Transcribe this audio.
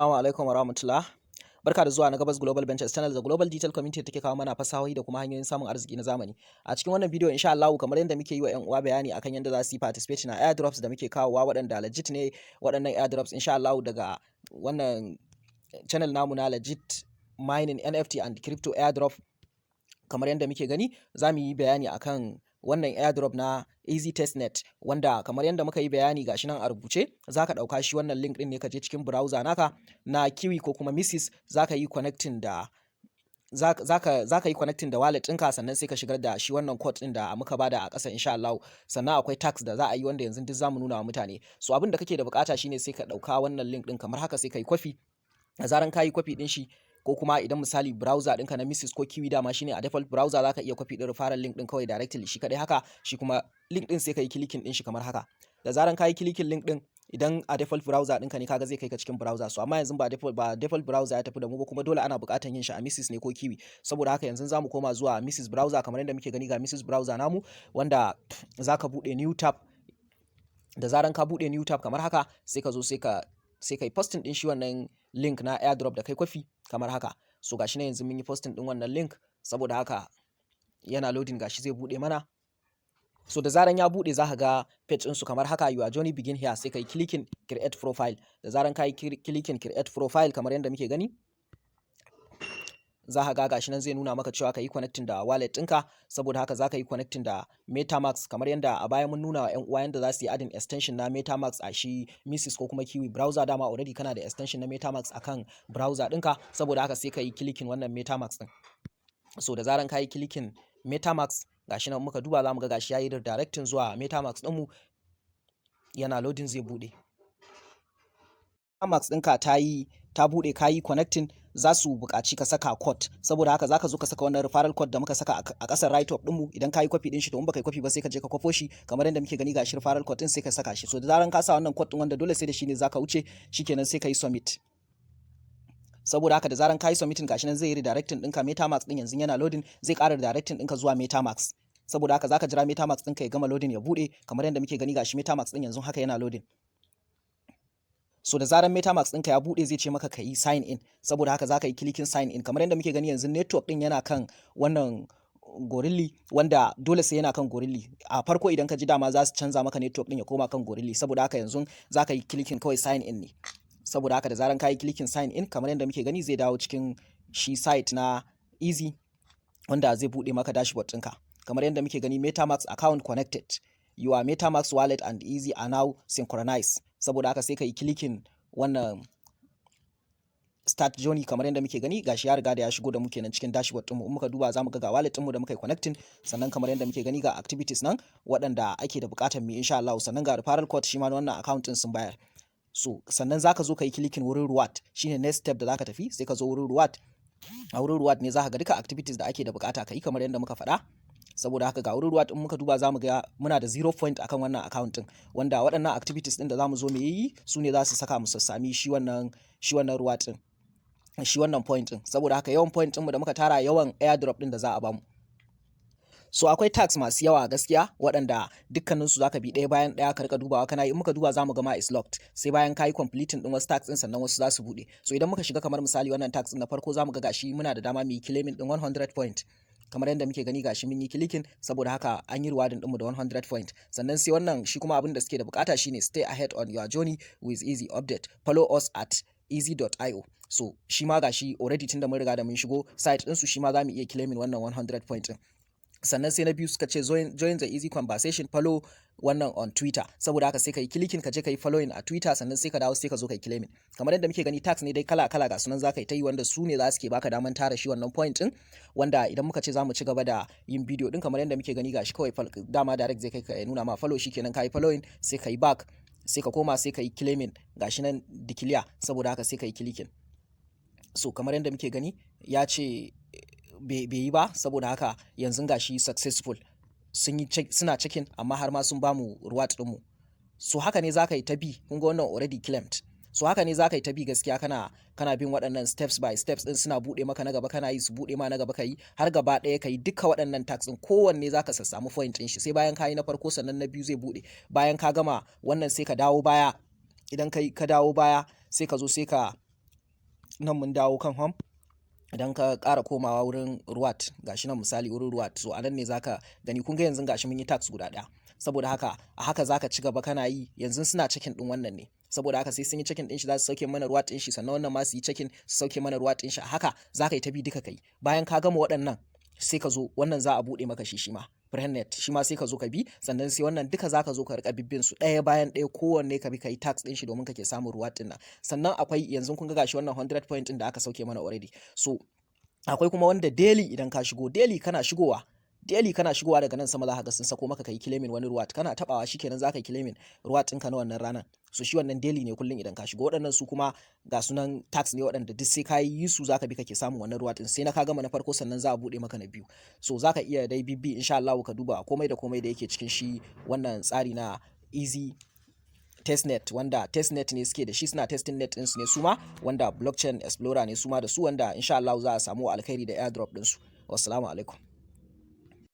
Assalamu alaikum wa rahmatullah. Barka da zuwa na Gabas Global Ventures Channel da Global Digital Community take kawo mana fasahohi da kuma hanyoyin samun arziki na zamani. A cikin wannan bidiyo insha Allah kamar yadda muke yi wa ƴan uwa bayani akan yadda za su yi participate na airdrops da muke kawowa waɗanda legit ne waɗannan airdrops insha Allah daga wannan channel namu na legit mining NFT and crypto airdrop. Kamar yadda muke gani za mu yi bayani akan wannan airdrop na Eesee Testnet wanda kamar yadda muka yi bayani gashi nan a rubuce za ka ɗauka shi wannan link ɗin ne ka je cikin browser naka na kiwi ko kuma misis za ka yi connecting da wallet ɗinka sannan sai ka shigar da shi wannan code ɗin da muka bada a ƙasa insha Allah. Sannan akwai tax da za a yi wanda yanzu duk za mu nuna wa mutane. So abin da kake da bukata shine sai ka ɗauka wannan link ɗin kamar haka sai ka yi kwafi. Da zaran ka yi kwafi ɗin shi ko kuma idan misali browser ɗinka na misis ko kiwi dama shine a default browser zaka iya copy ɗin referral link ɗin kawai directly shi kadai haka, shi kuma link ɗin sai ka yi clicking ɗin shi kamar haka. Da zaran ka yi clicking link ɗin idan a default browser ɗinka ne kaga zai kai ka cikin browser. So amma yanzu ba default browser ya tafi da mu ba kuma dole ana buƙatar yin shi a misis ne ko kiwi. Saboda haka yanzu zamu koma zuwa misis browser kamar yadda muke gani ga misis browser namu wanda zaka buɗe new tab. Da zaran ka buɗe new tab kamar haka sai ka zo sai ka yi posting ɗin shi wannan link na airdrop da kai kwafi kamar haka. So gashi na yanzu mun yi posting ɗin wannan link saboda haka yana loading gashi zai buɗe mana. So da zaran ya buɗe za ka ga page ɗinsu kamar haka, your journey begin here, sai ka yi clicking create profile. Da zaran ka yi clicking create profile kamar yadda muke gani za ka ga gashi nan zai nuna maka cewa ka yi connecting da wallet ɗinka. Saboda haka za ka yi connecting da metamask kamar yadda a baya mun nuna wa 'yan uwa yadda za su yi adding extension na metamask a shi misis ko kuma kiwi browser. Dama already kana da extension na metamask akan browser ɗinka, saboda haka sai ka yi clicking wannan metamask ɗin. So da zaran ka yi clicking metamask gashi nan muka duba za mu ga gashi ya yi redirecting zuwa metamask ɗinmu, yana loading zai buɗe. Metamask ɗinka ta buɗe ka yi connecting, za su buƙaci ka saka code. Saboda haka zaka zo ka saka wannan referral code da muka saka a ƙasar right up ɗinmu. Idan ka yi copy ɗin shi to in baka yi copy ba sai ka je ka kwafo shi kamar yadda muke gani gashi referral code ɗin sai ka saka shi. So da zaran ka sa wannan code ɗin wanda dole sai da shi ne zaka wuce, shikenan sai ka yi submit. Saboda haka da zaran ka yi submitting gashi nan zai yi redirecting ɗinka metamask ɗin yanzu yana loading, zai ƙara redirecting ɗinka zuwa metamask. Saboda haka zaka jira metamask ɗinka ya gama loading ya buɗe kamar yadda muke gani gashi metamask ɗin yanzu haka yana loading. So da zaran metamask ɗinka ya buɗe zai ce maka ka yi sign in. Saboda haka za ka yi clicking sign in kamar yadda muke gani yanzu network ɗin yana kan wannan gorilli wanda dole sai yana kan gorilli. A farko idan ka ji dama za su canza maka network ɗin ya koma kan gorilli. Saboda haka yanzu za ka yi clicking kawai sign in ne. Saboda haka da zaran ka yi clicking sign in kamar yadda muke gani zai dawo cikin shi site na Eesee wanda zai buɗe maka dashboard ɗinka. Kamar yadda muke gani metamask account connected, your metamask wallet and Eesee are now synchronized. Saboda haka sai ka yi clicking wannan start journey kamar yadda muke gani gashi ya riga da ya shigo da muke nan cikin dashboard ɗinmu. In muka duba za mu ga wallet ɗinmu da muka yi connecting, sannan kamar yadda muke gani ga activities nan waɗanda ake da buƙatar mu insha Allah, sannan ga referral code shi ma wannan account ɗin sun bayar. So sannan zaka zo ka yi clicking wurin reward, shine next step da zaka tafi. Sai ka zo wurin reward, a wurin reward ne zaka ga duka activities da ake da buƙata ka yi kamar yadda muka faɗa. Saboda haka ga wurin reward in muka duba za mu ga muna da 0 point akan wannan account din, wanda waɗannan activities din da za mu zo mu yi su ne za su saka mu sassami shi wannan reward din, shi wannan point din. Saboda haka yawan point din mu da muka tara yawan airdrop din da za a bamu. So akwai tax masu yawa gaskiya waɗanda dukkaninsu zaka bi ɗaya bayan ɗaya ka rika dubawa kana yi. In muka duba za mu ga ma is locked, sai bayan ka yi completing din wasu tax din sannan wasu za su buɗe. So idan muka shiga kamar misali wannan tax din na farko za mu ga gashi muna da dama mu yi claiming din 100 point. Kamar yadda muke gani gashi mun yi clicking, saboda haka an yi rewarding ɗinmu da 100 point. Sannan sai wannan shi kuma abin da suke da bukata shine stay ahead on your journey with Eesee update, follow us at eesee.io. So shi ma gashi already tunda mun riga da mun shigo site ɗinsu shi ma za mu iya claiming wannan 100 point ɗin. Sannan sai na biyu suka ce join the Eesee conversation, follow wannan on Twitter. Saboda haka sai ka yi clicking ka je ka yi following a Twitter, sannan sai ka dawo sai ka zo ka yi claiming. Kamar yadda muke gani tax ne dai kala ga sunan za ka yi ta yi wanda su ne za su ke baka daman tara shi wannan point din, wanda idan muka ce za mu ci gaba da yin bidiyo din kamar yadda muke gani gashi kawai dama direct zai kai ka nuna ma follow, shi kenan ka yi following sai ka yi back sai ka koma sai ka yi claiming gashi nan declare. Saboda haka sai ka yi clicking. So kamar yadda muke gani ya ce bai yi ba, saboda haka yanzu gashi successful suna checking amma har ma sun bamu reward ɗinmu. So haka ne zaka yi ta bi, kun ga wannan already claimed. So haka ne zaka yi ta bi gaskiya kana bin waɗannan steps by steps din, suna buɗe maka na gaba kana yi, su buɗe ma na gaba kai har gaba ɗaya kai duka waɗannan tax din, kowanne zaka sassamu point ɗin shi. Sai bayan ka yi na farko sannan na biyu zai buɗe. Bayan ka gama wannan sai ka dawo baya, idan ka dawo baya sai ka zo sai ka nan mun dawo kan home. Idan ka ƙara komawa wurin ruwat, gashi nan misali wurin ruwat, so anan ne zaka gani kun ga yanzu gashi mun yi tax guda ɗaya. Saboda haka a haka zaka ci gaba kana yi, yanzu suna checking din wannan ne, saboda haka sai sun yi checking din shi za su sauke mana ruwat din shi, sannan wannan ma su yi checking su sauke mana ruwat din shi. A haka zaka yi ta bi duka kai. Bayan ka gama waɗannan sai ka zo wannan za a buɗe maka shi ma prenet, shi ma sai ka zo ka bi, sannan sai wannan duka zaka zo ka rika bibbin su ɗaya bayan ɗaya, kowanne ka bi ka yi tax din shi domin kake samun ruwat din nan. Sannan akwai yanzu kun ga gashi wannan 100 point din da aka sauke mana already. So akwai kuma wanda daily, idan ka shigo daily kana shigowa daga nan sama za ka ga sun sako maka kai claiming wani ruwat, kana tabawa shikenan za ka yi claiming ruwat ɗinka na wannan ranar. So shi wannan daily ne kullum idan ka shigo. Waɗannan su kuma ga sunan tax ne waɗanda duk sai ka yi su za ka bi kake samun wannan ruwat ɗin, sai na ka gama na farko sannan za a buɗe maka na biyu. So za ka iya dai bibbi insha Allah ka duba komai da komai da yake cikin shi wannan tsari na Eesee Testnet, wanda testnet ne suke da shi, suna testing net ɗinsu ne suma, wanda blockchain explorer ne suma da su, wanda insha Allah za a samu alkhairi da airdrop ɗinsu. Wassalamu alaikum.